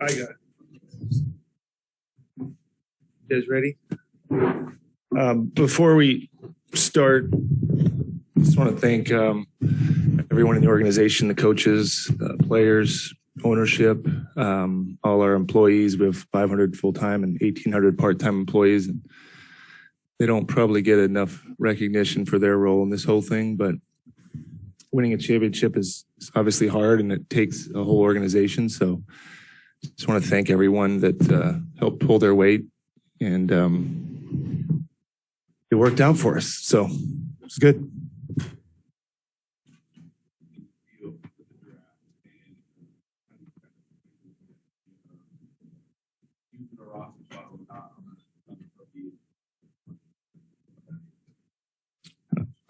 I got it. You guys ready? Before we start, I just want to thank everyone in the organization, the coaches, players, ownership, all our employees. We have 500 full-time and 1,800 part-time employees, and they don't probably get enough recognition for their role in this whole thing, but winning a championship is obviously hard and it takes a whole organization. So just want to thank everyone that helped pull their weight, and it worked out for us. So it's good.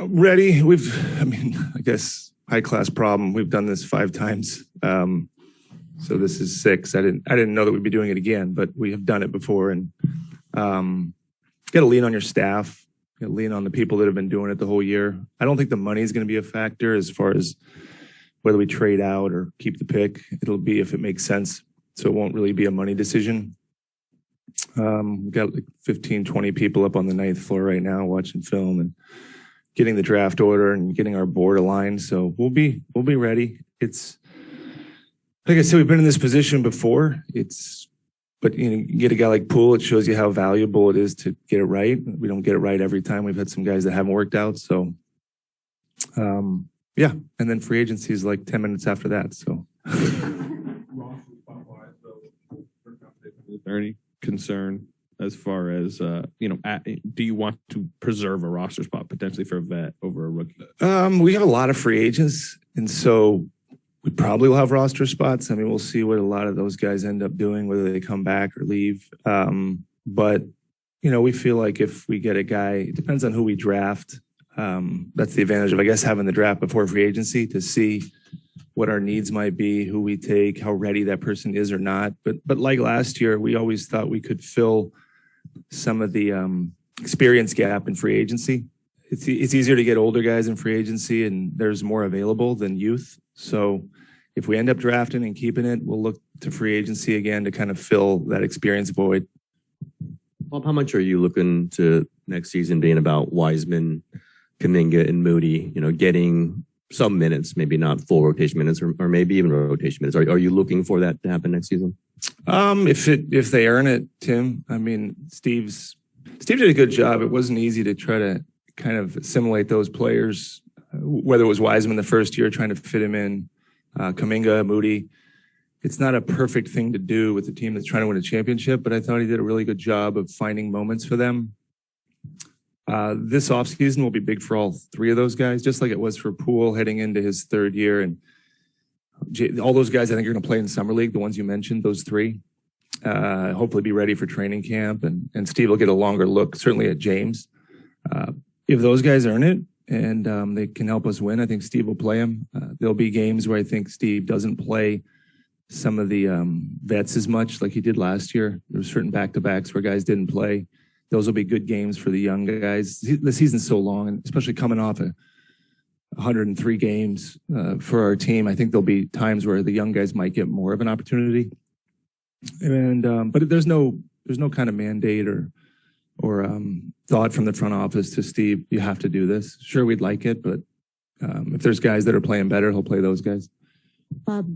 Ready? I guess high-class problem. We've done this 5 times. So this is 6. I didn't know that we'd be doing it again, but we have done it before. And got to lean on your staff. You know, lean on the people that have been doing it the whole year. I don't think the money is going to be a factor as far as whether we trade out or keep the pick. It'll be if it makes sense. So it won't really be a money decision. We've got like 15, 20 people up on the 9th floor right now watching film and getting the draft order and getting our board aligned. So we'll be ready. It's like I said, we've been in this position before. But you get a guy like Poole, it shows you how valuable it is to get it right. We don't get it right every time. We've had some guys that haven't worked out. So yeah. And then free agency is like 10 minutes after that. So is there any concern as far as, do you want to preserve a roster spot potentially for a vet over a rookie? We have a lot of free agents, and so we probably will have roster spots. I mean, we'll see what a lot of those guys end up doing, whether they come back or leave. But, we feel like if we get a guy, it depends on who we draft. That's the advantage of, I guess, having the draft before free agency to see what our needs might be, who we take, how ready that person is or not. But like last year, we always thought we could fill some of the experience gap in free agency. It's easier to get older guys in free agency, and there's more available than youth. So if we end up drafting and keeping it, we'll look to free agency again to kind of fill that experience void. Bob, how much are you looking to next season being about Wiseman, Kuminga, and Moody, getting some minutes, maybe not full rotation minutes or maybe even rotation minutes? Are you looking for that to happen next season? If they earn it, Tim. I mean, Steve did a good job. It wasn't easy to try to kind of assimilate those players, whether it was Wiseman the first year trying to fit him in, Kuminga, Moody. It's not a perfect thing to do with a team that's trying to win a championship, but I thought he did a really good job of finding moments for them. This offseason will be big for all 3 of those guys, just like it was for Poole heading into his 3rd year. And all those guys I think are going to play in Summer League, the ones you mentioned, those 3. Hopefully be ready for training camp. And Steve will get a longer look, certainly at James. If those guys earn it and they can help us win, I think Steve will play them. There'll be games where I think Steve doesn't play some of the vets as much like he did last year. There were certain back-to-backs where guys didn't play. Those will be good games for the young guys. The season's so long, and especially coming off 103 games for our team, I think there'll be times where the young guys might get more of an opportunity. And but there's no kind of mandate or thought from the front office to Steve, you have to do this. Sure, we'd like it, but if there's guys that are playing better, he'll play those guys. Bob,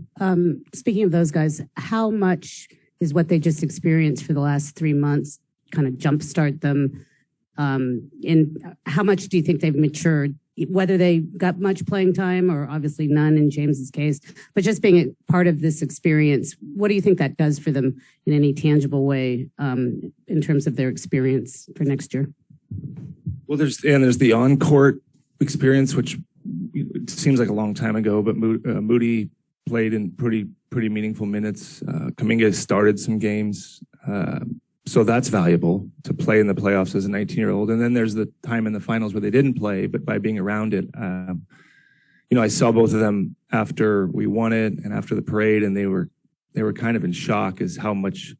speaking of those guys, how much is what they just experienced for the last 3 months kind of jumpstart them? And how much do you think they've matured, whether they got much playing time or obviously none in James's case, but just being a part of this experience, what do you think that does for them in any tangible way in terms of their experience for next year? Well, there's the on-court experience, which it seems like a long time ago, but Moody played in pretty meaningful minutes. Kuminga started some games. So that's valuable to play in the playoffs as a 19-year-old. And then there's the time in the finals where they didn't play, but by being around it, I saw both of them after we won it and after the parade, and they were kind of in shock as how much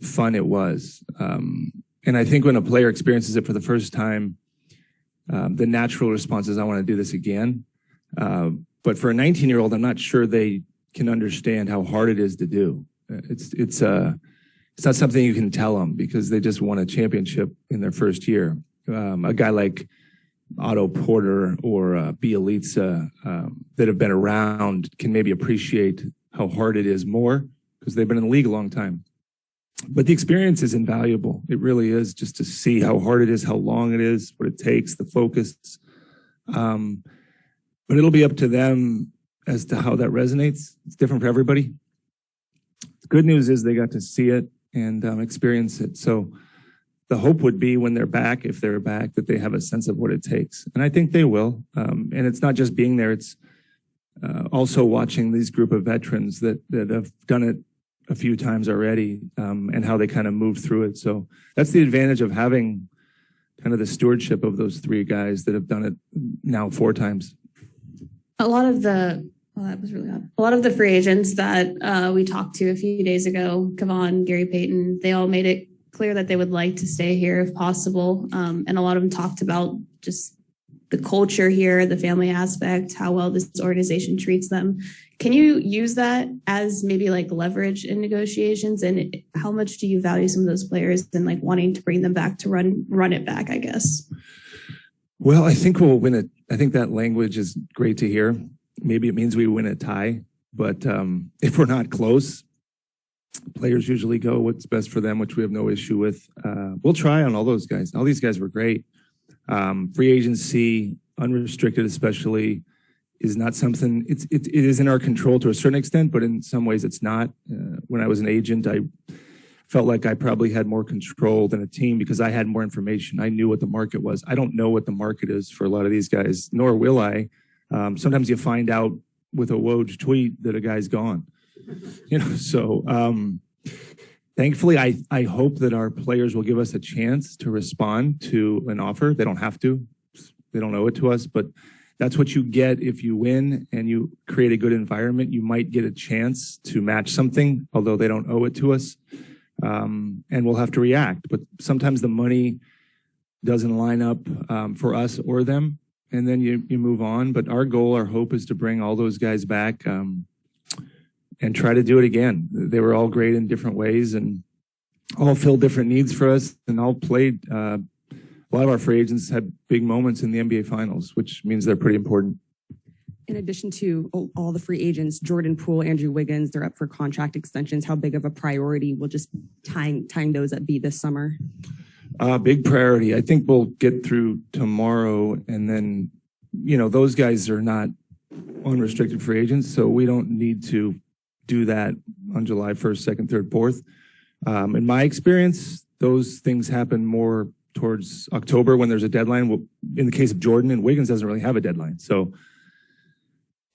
fun it was. And I think when a player experiences it for the first time, the natural response is, I want to do this again. But for a 19-year-old, I'm not sure they can understand how hard it is to do. It's not something you can tell them because they just won a championship in their first year. A guy like Otto Porter or Bielitsa that have been around can maybe appreciate how hard it is more because they've been in the league a long time. But the experience is invaluable. It really is, just to see how hard it is, how long it is, what it takes, the focus. But it'll be up to them as to how that resonates. It's different for everybody. The good news is they got to see it and experience it. So the hope would be when they're back, if they're back, that they have a sense of what it takes. And I think they will. And it's not just being there. It's also watching these group of veterans that have done it a few times already and how they kind of move through it. So that's the advantage of having kind of the stewardship of those three guys that have done it now 4 times. That was really odd. A lot of the free agents that we talked to a few days ago, Kevon, Gary Payton, they all made it clear that they would like to stay here if possible. And a lot of them talked about just the culture here, the family aspect, how well this organization treats them. Can you use that as maybe like leverage in negotiations? And how much do you value some of those players and like wanting to bring them back to run it back, I guess? Well, I think we'll win it. I think that language is great to hear. Maybe it means we win a tie, but if we're not close, players usually go what's best for them, which we have no issue with. We'll try on all those guys. All these guys were great. Free agency, unrestricted especially, is not something, it is in our control to a certain extent, but in some ways it's not. When I was an agent, I felt like I probably had more control than a team because I had more information. I knew what the market was. I don't know what the market is for a lot of these guys, nor will I. Sometimes you find out with a Woj tweet that a guy's gone. So thankfully, I hope that our players will give us a chance to respond to an offer. They don't have to. They don't owe it to us, but that's what you get if you win and you create a good environment. You might get a chance to match something, although they don't owe it to us. And we'll have to react. But sometimes the money doesn't line up for us or them, and then you move on. But our goal, our hope is to bring all those guys back and try to do it again. They were all great in different ways and all filled different needs for us and all played. A lot of our free agents had big moments in the NBA Finals, which means they're pretty important. In addition to all the free agents, Jordan Poole, Andrew Wiggins, they're up for contract extensions. How big of a priority will just tying those up be this summer? Big priority. I think we'll get through tomorrow, and then, those guys are not unrestricted free agents, so we don't need to do that on July 1st, 2nd, 3rd, 4th. In my experience, those things happen more towards October when there's a deadline. Well, in the case of Jordan, and Wiggins doesn't really have a deadline. So,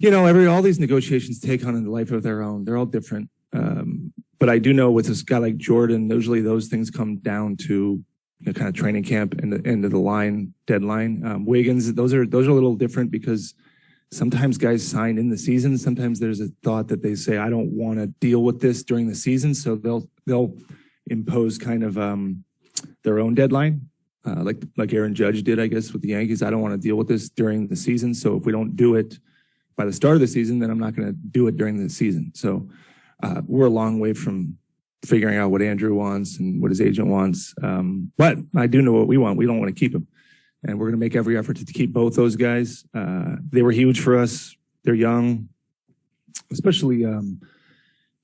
all these negotiations take on a life of their own. They're all different. But I do know with this guy like Jordan, usually those things come down to kind of training camp and the end of the line deadline. Wiggins, those are a little different because sometimes guys sign in the season. Sometimes there's a thought that they say, I don't want to deal with this during the season. So they'll impose kind of their own deadline, like Aaron Judge did, I guess, with the Yankees. I don't want to deal with this during the season. So if we don't do it by the start of the season, then I'm not going to do it during the season. So we're a long way from figuring out what Andrew wants and what his agent wants. But I do know what we want. We don't want to keep him. And we're going to make every effort to keep both those guys. They were huge for us. They're young, especially,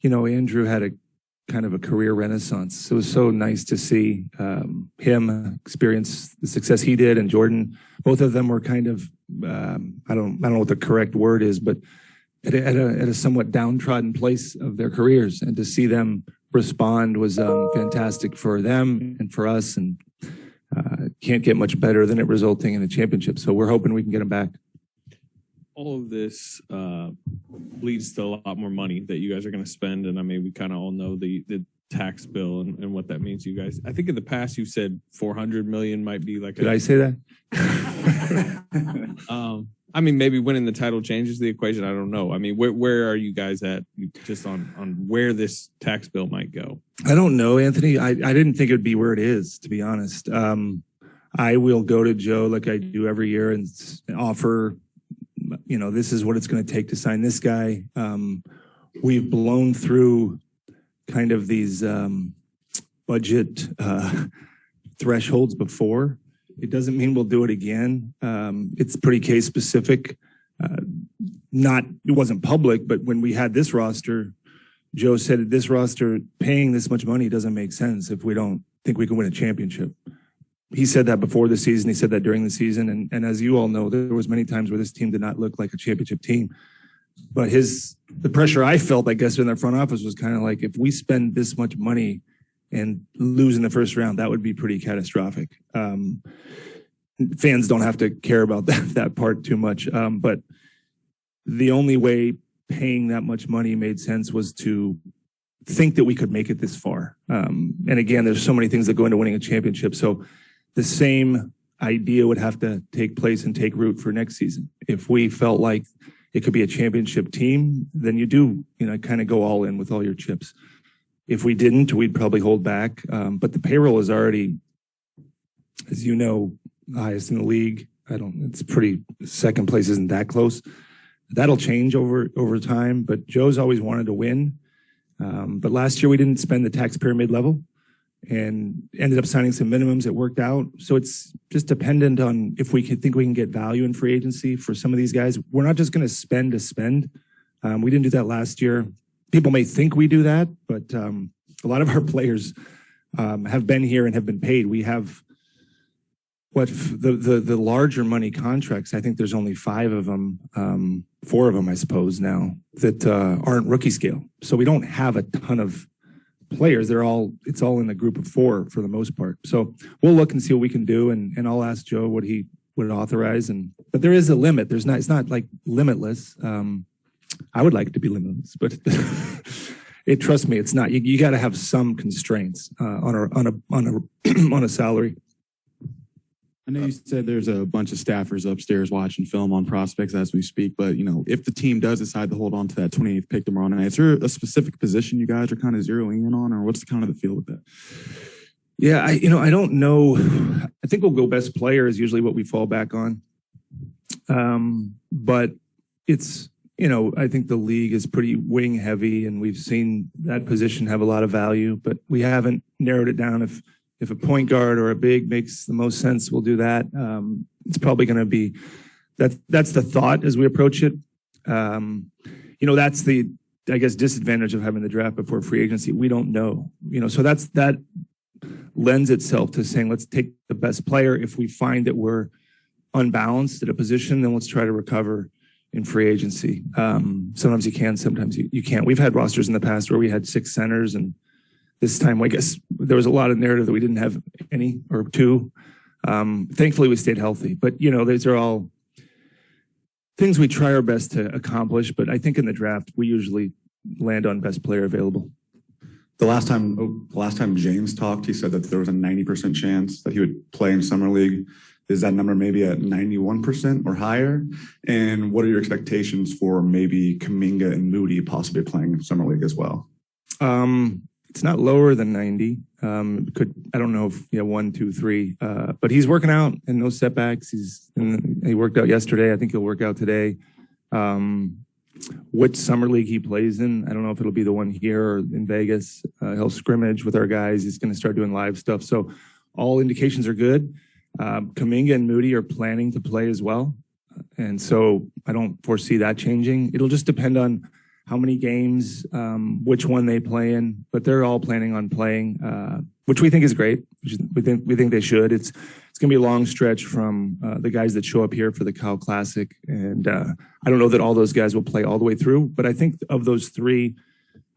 Andrew had a kind of a career renaissance. It was so nice to see him experience the success he did, and Jordan. Both of them were kind of, I don't know what the correct word is, but at a somewhat downtrodden place of their careers, and to see them respond was fantastic for them and for us, and can't get much better than it resulting in a championship. So we're hoping we can get them back. All of this leads to a lot more money that you guys are going to spend. And I mean, we kind of all know the tax bill and what that means to you guys. I think in the past you said 400 million might be like. Did I say that? I mean, maybe winning the title changes the equation. I don't know. I mean, where are you guys at just on where this tax bill might go? I don't know, Anthony. I didn't think it would be where it is, to be honest. I will go to Joe like I do every year and offer, this is what it's going to take to sign this guy. We've blown through kind of these budget thresholds before. It doesn't mean we'll do it again. It's pretty case specific. It wasn't public, but when we had this roster, Joe said this roster paying this much money doesn't make sense if we don't think we can win a championship. He said that before the season. He said that during the season. And as you all know, there was many times where this team did not look like a championship team. But the pressure I felt, I guess, in their front office was kind of like, if we spend this much money and lose in the first round, that would be pretty catastrophic. Fans don't have to care about that part too much. But the only way paying that much money made sense was to think that we could make it this far. And again, there's so many things that go into winning a championship. So the same idea would have to take place and take root for next season. If we felt like it could be a championship team, then you do, kind of go all in with all your chips. If we didn't, we'd probably hold back. But the payroll is already, as you know, the highest in the league. It's pretty, second place isn't that close. That'll change over time, but Joe's always wanted to win. But last year we didn't spend the tax pyramid level and ended up signing some minimums. It worked out. So it's just dependent on if we think we can get value in free agency for some of these guys. We're not just going to spend to spend. We didn't do that last year. People may think we do that, but a lot of our players have been here and have been paid. We have the larger money contracts. I think there's only 5 of them, 4 of them, I suppose now, that aren't rookie scale. So we don't have a ton of players. It's all in the group of 4 for the most part. So we'll look and see what we can do, and I'll ask Joe what he would authorize. But there is a limit. It's not like limitless. I would like it to be limitless, but trust me, it's not. You got to have some constraints on a salary. I know you said there's a bunch of staffers upstairs watching film on prospects as we speak, but if the team does decide to hold on to that 28th pick tomorrow night, is there a specific position you guys are kind of zeroing in on, or what's kind of the feel with that? Yeah, I don't know. I think we'll go best player is usually what we fall back on. But it's, I think the league is pretty wing heavy, and we've seen that position have a lot of value, but we haven't narrowed it down. If a point guard or a big makes the most sense, we'll do that. It's probably going to be that's the thought as we approach it. That's the, I guess, disadvantage of having the draft before free agency. We don't know, so that lends itself to saying, let's take the best player. If we find that we're unbalanced at a position, then let's try to recover in free agency. Sometimes you can, sometimes you can't. We've had rosters in the past where we had 6 centers, and this time, I guess there was a lot of narrative that we didn't have any or 2. Thankfully, we stayed healthy. But, these are all things we try our best to accomplish. But I think in the draft, we usually land on best player available. The last time James talked, he said that there was a 90% chance that he would play in Summer League. Is that number maybe at 91% or higher? And what are your expectations for maybe Kuminga and Moody possibly playing in Summer League as well? It's not lower than 90. I don't know if 1, 2, 3. But he's working out and no setbacks. He worked out yesterday. I think he'll work out today. Which summer league he plays in, I don't know if it'll be the one here or in Vegas. He'll scrimmage with our guys. He's going to start doing live stuff. So all indications are good. Kuminga and Moody are planning to play as well. And so I don't foresee that changing. It'll just depend on how many games, which one they play in, but they're all planning on playing, which we think is great. We think they should. It's going to be a long stretch from the guys that show up here for the Cal Classic, and I don't know that all those guys will play all the way through, but I think of those 3,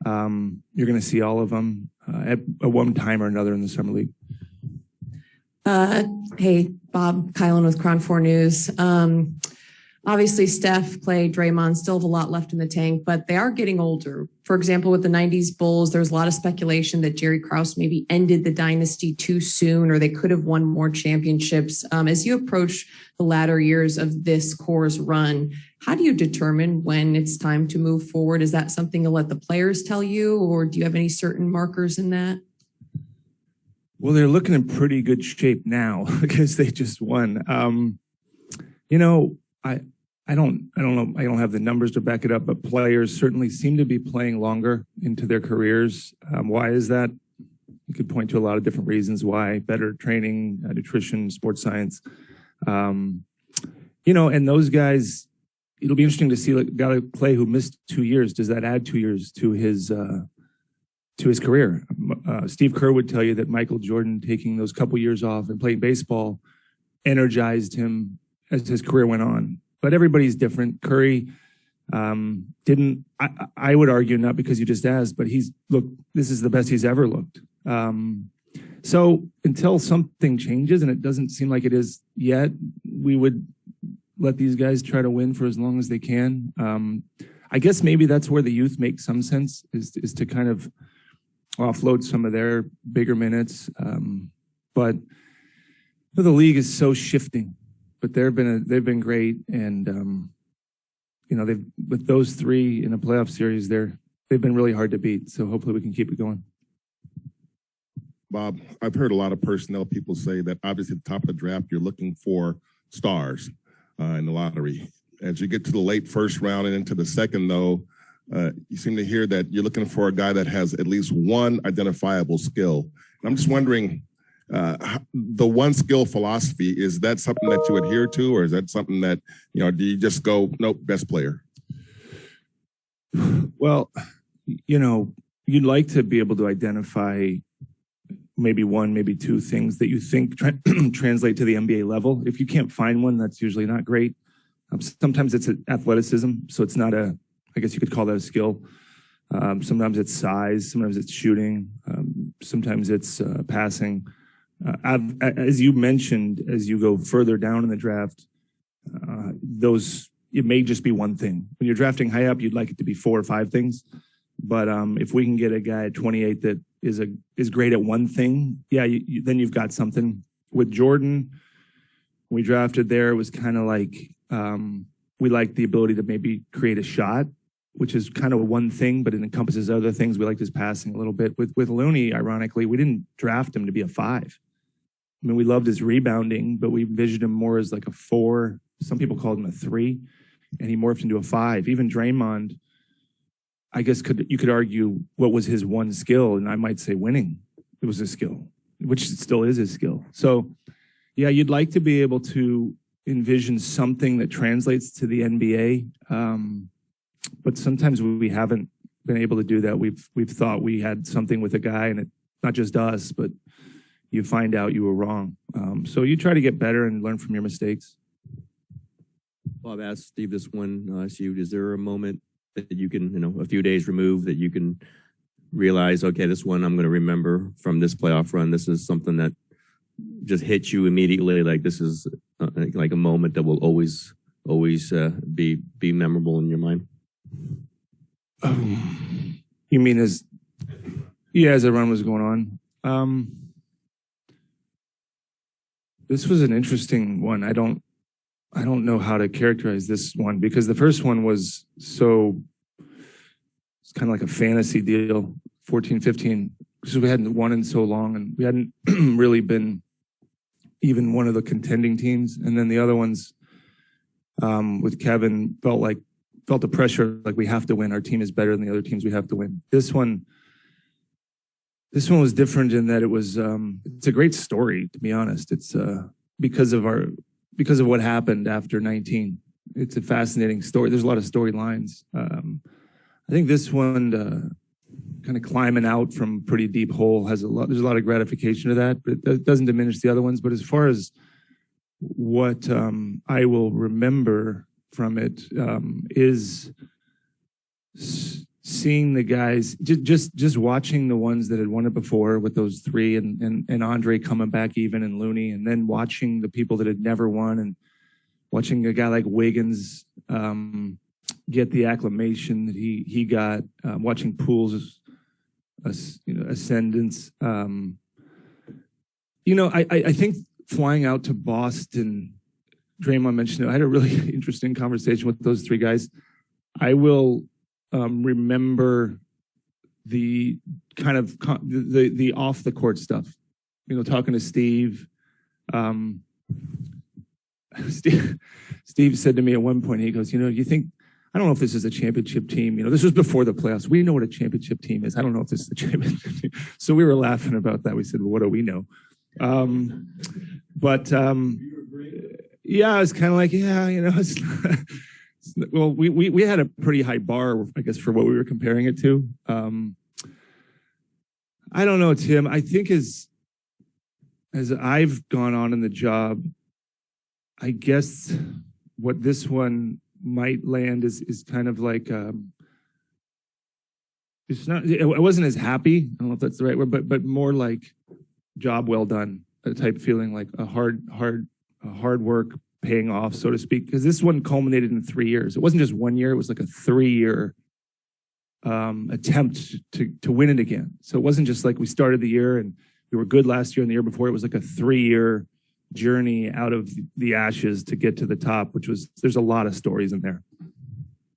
you're going to see all of them at one time or another in the summer league. Hey, Bob Kylan with Cron 4 News. Obviously, Steph, Clay, Draymond still have a lot left in the tank, but they are getting older. For example, with the 90s Bulls, there's a lot of speculation that Jerry Krause maybe ended the dynasty too soon, or they could have won more championships. As you approach the latter years of this core's run, how do you determine when it's time to move forward? Is that something you'll let the players tell you, or do you have any certain markers in that? Well, they're looking in pretty good shape now because they just won. I don't know. I don't have the numbers to back it up, but players certainly seem to be playing longer into their careers. Why is that? You could point to a lot of different reasons why: better training, nutrition, sports science. And those guys, it'll be interesting to see a guy like Clay who missed 2 years. Does that add 2 years to his career? Steve Kerr would tell you that Michael Jordan taking those couple years off and playing baseball energized him as his career went on. But everybody's different. Curry didn't, I would argue, not because you just asked, but this is the best he's ever looked. So until something changes, and it doesn't seem like it is yet, we would let these guys try to win for as long as they can. I guess maybe that's where the youth makes some sense, is to kind of offload some of their bigger minutes. But the league is so shifting. But they've been great, and they've, with those three in a playoff series, they've been really hard to beat. So hopefully we can keep it going. Bob, I've heard a lot of personnel people say that obviously at the top of the draft you're looking for stars in the lottery. As you get to the late first round and into the second, though, you seem to hear that you're looking for a guy that has at least one identifiable skill. And I'm just wondering, the one skill philosophy, is that something that you adhere to, or is that something that, do you just go, nope, best player? Well, you'd like to be able to identify maybe one, maybe two things that you think translate to the NBA level. If you can't find one, that's usually not great. Sometimes it's athleticism, so it's not I guess you could call that a skill. Sometimes it's size, sometimes it's shooting, sometimes it's passing. As you mentioned, as you go further down in the draft, it may just be one thing. When you're drafting high up, you'd like it to be 4 or 5 things. But if we can get a guy at 28 that is great at one thing, then you've got something. With Jordan, we drafted there, it was kind of like we liked the ability to maybe create a shot, which is kind of one thing, but it encompasses other things. We liked his passing a little bit. With Looney, ironically, we didn't draft him to be a 5. I mean, we loved his rebounding, but we envisioned him more as like a 4. Some people called him a 3, and he morphed into a 5. Even Draymond, I guess you could argue what was his one skill, and I might say winning. It was his skill, which still is his skill. So, yeah, you'd like to be able to envision something that translates to the NBA, but sometimes we haven't been able to do that. We've thought we had something with a guy, and not just us, but you find out you were wrong. So you try to get better and learn from your mistakes. Bob asked Steve this one. Is there a moment that you can, a few days removed, that you can realize, okay, this one I'm going to remember from this playoff run. This is something that just hits you immediately. Like this is like a moment that will always be memorable in your mind. You mean as the run was going on? This was an interesting one. I don't know how to characterize this one, because the first one was it's kind of like a fantasy deal, 14, 15, because we hadn't won in so long, and we hadn't really been even one of the contending teams. And then the other ones with Kevin felt the pressure, like we have to win. Our team is better than the other teams. We have to win. This one was different in that it's a great story, to be honest. It's because of what happened after 19. It's a fascinating story. There's a lot of storylines. I think this one, kind of climbing out from pretty deep hole, there's a lot of gratification to that, but it doesn't diminish the other ones. But as far as what I will remember from it is seeing the guys, just watching the ones that had won it before with those 3 and Andre coming back even, and Looney, and then watching the people that had never won, and watching a guy like Wiggins get the acclamation that he got, watching Poole's ascendance. I think flying out to Boston, Draymond mentioned it. I had a really interesting conversation with those 3 guys. I will remember the kind of the off the court stuff, talking to Steve. Steve said to me at one point, he goes, do you think, I don't know if this is a championship team. This was before the playoffs. We know what a championship team is. I don't know if this is a championship team. So we were laughing about that. We said, well, what do we know? Yeah, it's kind of like, well, we had a pretty high bar, I guess, for what we were comparing it to. I don't know, Tim. I think as I've gone on in the job, I guess what this one might land is kind of like it's not. I wasn't as happy. I don't know if that's the right word, but more like job well done, a type feeling, like a hard work paying off, so to speak. Because this one culminated in 3 years. It wasn't just 1 year. It was like a 3-year attempt to win it again. So it wasn't just like we started the year and we were good last year and the year before. It was like a 3-year journey out of the ashes to get to the top, there's a lot of stories in there.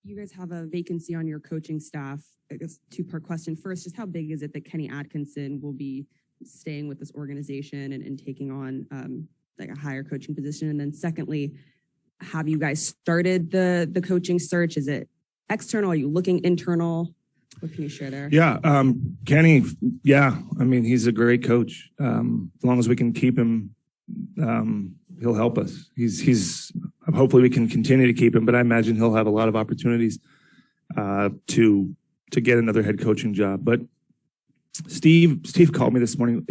You guys have a vacancy on your coaching staff. I guess 2-part question. First, just how big is it that Kenny Atkinson will be staying with this organization and taking on like a higher coaching position? And then secondly, have you guys started the coaching search? Is it external? Are you looking internal? What can you share there? Yeah, Kenny, he's a great coach. As long as we can keep him, he'll help us. He's hopefully we can continue to keep him, but I imagine he'll have a lot of opportunities to get another head coaching job. But Steve called me this morning.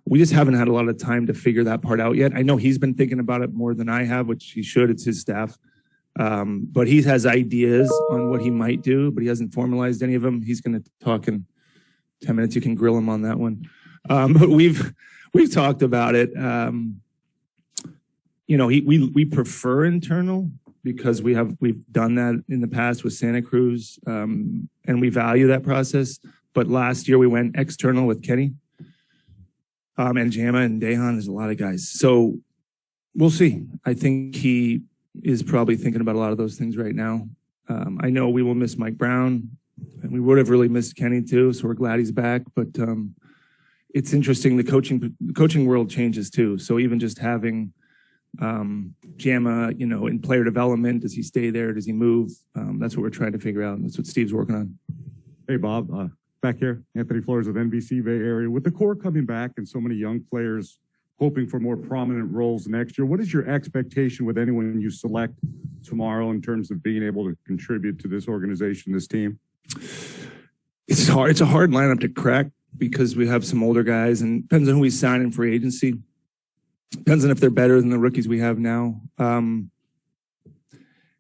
We just haven't had a lot of time to figure that part out yet. I know he's been thinking about it more than I have, which he should. It's his staff. But he has ideas on what he might do, but he hasn't formalized any of them. He's going to talk in 10 minutes. You can grill him on that one. But we've talked about it. We prefer internal because we've done that in the past with Santa Cruz, and we value that process. But last year we went external with Kenny, and Jama and Dejan. There's a lot of guys. So we'll see. I think he is probably thinking about a lot of those things right now. I know we will miss Mike Brown, and we would have really missed Kenny too. So we're glad he's back. But it's interesting. The coaching world changes too. So even just having Jama, in player development, does he stay there? Does he move? That's what we're trying to figure out. And that's what Steve's working on. Hey, Bob. Back here, Anthony Flores with NBC Bay Area. With the core coming back and so many young players hoping for more prominent roles next year, what is your expectation with anyone you select tomorrow in terms of being able to contribute to this organization, this team? It's hard. It's a hard lineup to crack because we have some older guys, and depends on who we sign in free agency. Depends on if they're better than the rookies we have now.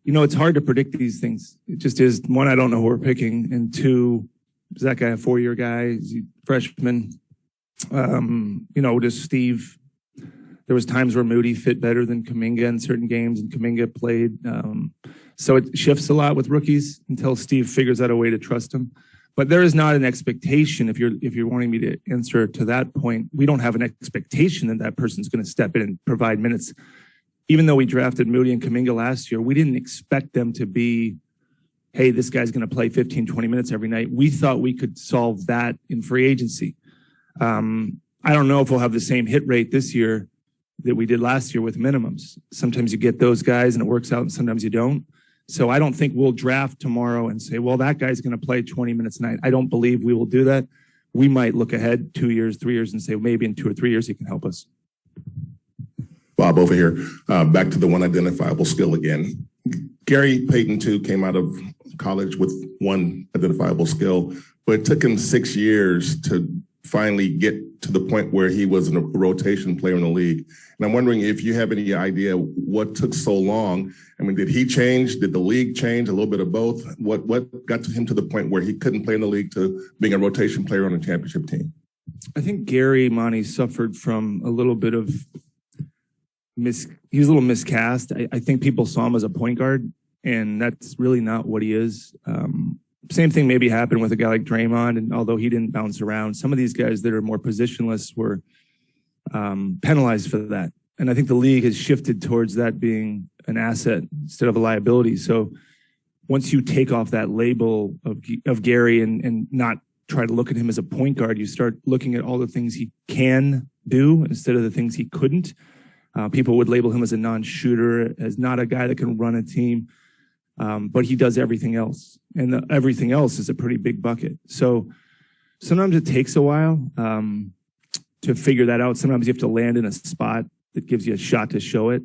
It's hard to predict these things. It just is. One, I don't know who we're picking, and two, is that guy a 4-year guy? Is he freshman? Does Steve? There was times where Moody fit better than Kuminga in certain games, and Kuminga played. So it shifts a lot with rookies until Steve figures out a way to trust him. But there is not an expectation. If you're wanting me to answer to that point, we don't have an expectation that person's going to step in and provide minutes. Even though we drafted Moody and Kuminga last year, we didn't expect them to be, hey, this guy's going to play 15, 20 minutes every night. We thought we could solve that in free agency. I don't know if we'll have the same hit rate this year that we did last year with minimums. Sometimes you get those guys and it works out, and sometimes you don't. So I don't think we'll draft tomorrow and say, well, that guy's going to play 20 minutes a night. I don't believe we will do that. We might look ahead 2 years, 3 years, and say, maybe in 2 or 3 years he can help us. Bob over here. Back to the one identifiable skill again. Gary Payton, too, came out of college with one identifiable skill, but it took him 6 years to finally get to the point where he was a rotation player in the league. And I'm wondering if you have any idea what took so long. I mean, did he change? Did the league change? A little bit of both? What got him to the point where he couldn't play in the league to being a rotation player on a championship team? I think Gary Monty suffered from a little bit of he was a little miscast. I think people saw him as a point guard, and that's really not what he is. Same thing maybe happened with a guy like Draymond, and although he didn't bounce around, some of these guys that are more positionless were penalized for that. And I think the league has shifted towards that being an asset instead of a liability. So once you take off that label of Gary and not try to look at him as a point guard, you start looking at all the things he can do instead of the things he couldn't. People would label him as a non-shooter, as not a guy that can run a team, but he does everything else. And everything else is a pretty big bucket. So sometimes it takes a while to figure that out. Sometimes you have to land in a spot that gives you a shot to show it.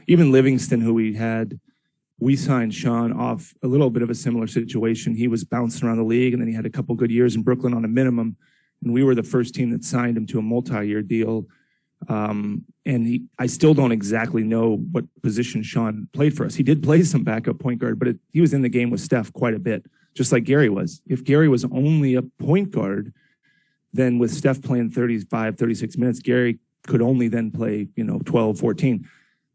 Even Livingston, who we signed Sean off a little bit of a similar situation. He was bouncing around the league, and then he had a couple good years in Brooklyn on a minimum. And we were the first team that signed him to a multi-year deal. I still don't exactly know what position Sean played for us. He did play some backup point guard, but he was in the game with Steph quite a bit, just like Gary was. If Gary was only a point guard, then with Steph playing 35, 36 minutes, Gary could only then play, 12, 14.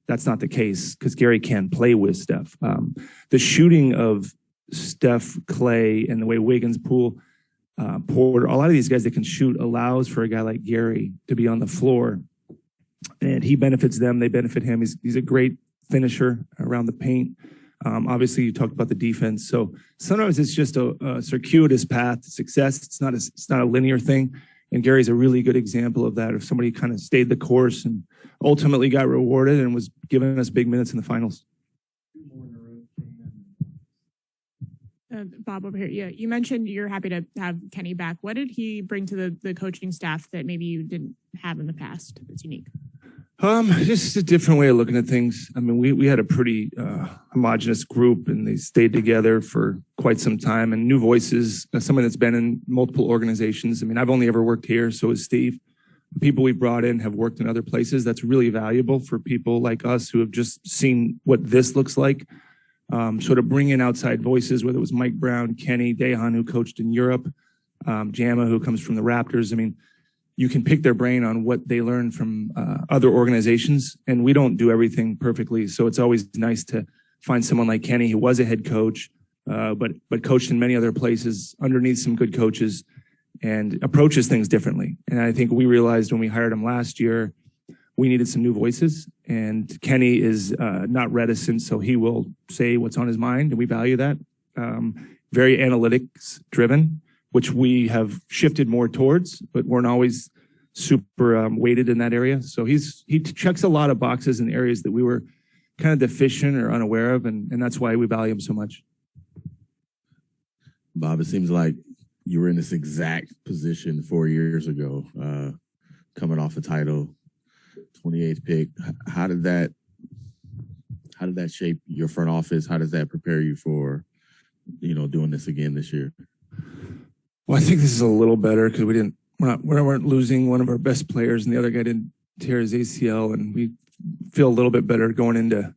That's not the case because Gary can play with Steph. The shooting of Steph, Clay, and the way Wiggins, Poole, Porter, a lot of these guys that can shoot allows for a guy like Gary to be on the floor. And he benefits them. They benefit him. He's a great finisher around the paint. Obviously, you talked about the defense. So sometimes it's just a circuitous path to success. It's not a linear thing. And Gary's a really good example of that. If somebody kind of stayed the course and ultimately got rewarded and was giving us big minutes in the finals. Bob over here. Yeah, you mentioned you're happy to have Kenny back. What did he bring to the coaching staff that maybe you didn't have in the past that's unique? Just a different way of looking at things. I mean, we had a pretty homogenous group, and they stayed together for quite some time. And new voices, someone that's been in multiple organizations. I mean, I've only ever worked here, so has Steve. The people we brought in have worked in other places. That's really valuable for people like us who have just seen what this looks like. So to bring in outside voices, whether it was Mike Brown, Kenny, Dejan, who coached in Europe, Jama, who comes from the Raptors. I mean, you can pick their brain on what they learned from other organizations, and we don't do everything perfectly. So it's always nice to find someone like Kenny, who was a head coach, but coached in many other places underneath some good coaches and approaches things differently. And I think we realized when we hired him last year, we needed some new voices, and Kenny is not reticent, so he will say what's on his mind, and we value that. Very analytics driven, which we have shifted more towards, but weren't always super weighted in that area. So he checks a lot of boxes in areas that we were kind of deficient or unaware of, and that's why we value him so much. Bob, it seems like you were in this exact position 4 years ago, coming off a title. 28th pick. How did that shape your front office? How does that prepare you for, doing this again this year? Well, I think this is a little better because we weren't losing one of our best players, and the other guy didn't tear his ACL, and we feel a little bit better going into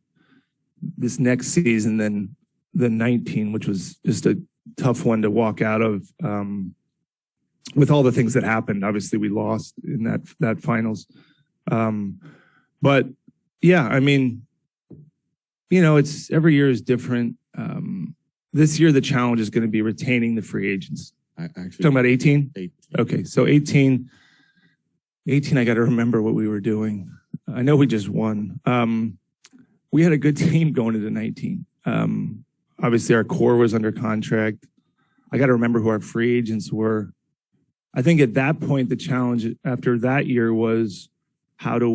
this next season than 19, which was just a tough one to walk out of. With all the things that happened, obviously we lost in that finals. But yeah, I mean, it's every year is different. This year, the challenge is going to be retaining the free agents. Talking about 18? 18. Okay. So 18, I got to remember what we were doing. I know we just won. We had a good team going into 19. Obviously our core was under contract. I got to remember who our free agents were. I think at that point, the challenge after that year was, how do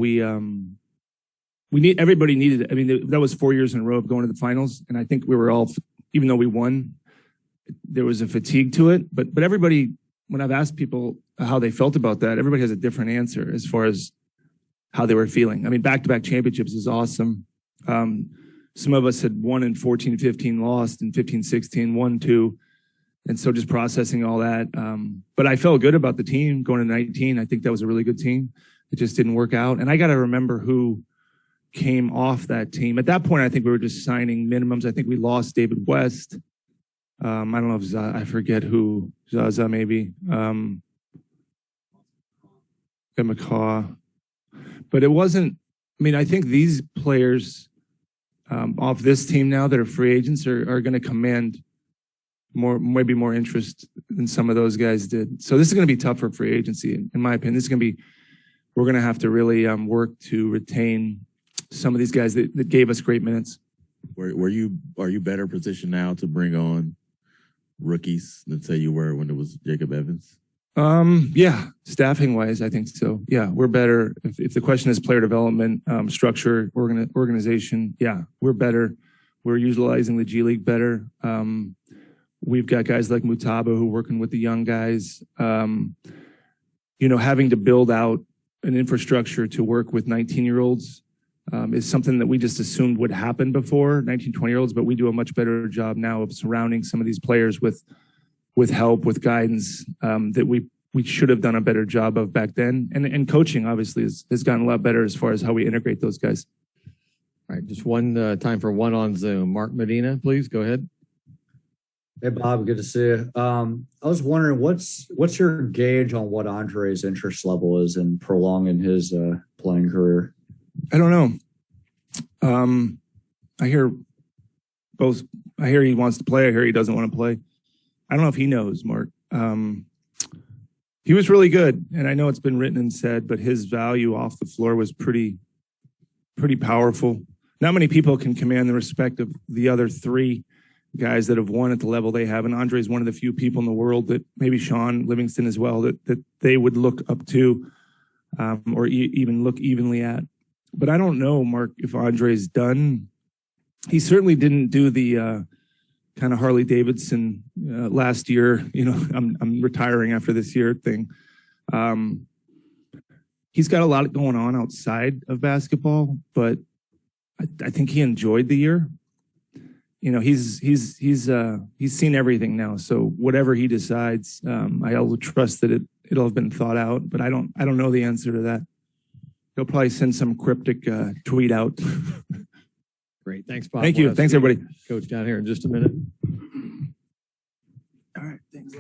everybody needed, I mean, that was 4 years in a row of going to the finals. And I think we were all, even though we won, there was a fatigue to it. But everybody, when I've asked people how they felt about that, everybody has a different answer as far as how they were feeling. I mean, back-to-back championships is awesome. Some of us had won in 14-15, lost in 15-16, won 2. And so just processing all that. But I felt good about the team going to 19. I think that was a really good team. It just didn't work out. And I got to remember who came off that team. At that point, I think we were just signing minimums. I think we lost David West. I don't know if I forget who, Zaza maybe. And McCaw. But it wasn't, I mean, I think these players off this team now that are free agents are going to command maybe more interest than some of those guys did. So this is going to be tough for free agency, in my opinion. This is going to be, we're going to have to really work to retain some of these guys that gave us great minutes. Are you better positioned now to bring on rookies than say you were when it was Jacob Evans? Yeah, staffing wise, I think so. Yeah, we're better. If the question is player development, structure, organization, yeah, we're better. We're utilizing the G League better. We've got guys like Mutaba who are working with the young guys. Having to build out an infrastructure to work with 19-year-olds is something that we just assumed would happen before, 19, 20-year-olds, but we do a much better job now of surrounding some of these players with help, with guidance that we should have done a better job of back then. And coaching obviously has gotten a lot better as far as how we integrate those guys. All right, just one time for one on Zoom. Mark Medina, please go ahead. Hey Bob, good to see you. I was wondering what's your gauge on what Andre's interest level is in prolonging his playing career? I don't know. I hear both. I hear he wants to play. I hear he doesn't want to play. I don't know if he knows, Mark. He was really good, and I know it's been written and said, but his value off the floor was pretty powerful. Not many people can command the respect of the other three guys that have won at the level they have, and Andre is one of the few people in the world that maybe Sean Livingston as well that they would look up to or even look evenly at. But I don't know, Mark, if Andre's done. He certainly didn't do the kind of Harley Davidson last year, I'm retiring after this year thing. He's got a lot going on outside of basketball, but I think he enjoyed the year. He's seen everything now. So whatever he decides, I'll trust that it'll have been thought out, but I don't know the answer to that. He'll probably send some cryptic tweet out. Great. Thanks, Bob. Thank you. Thanks, everybody. Coach down here in just a minute. All right. Thanks.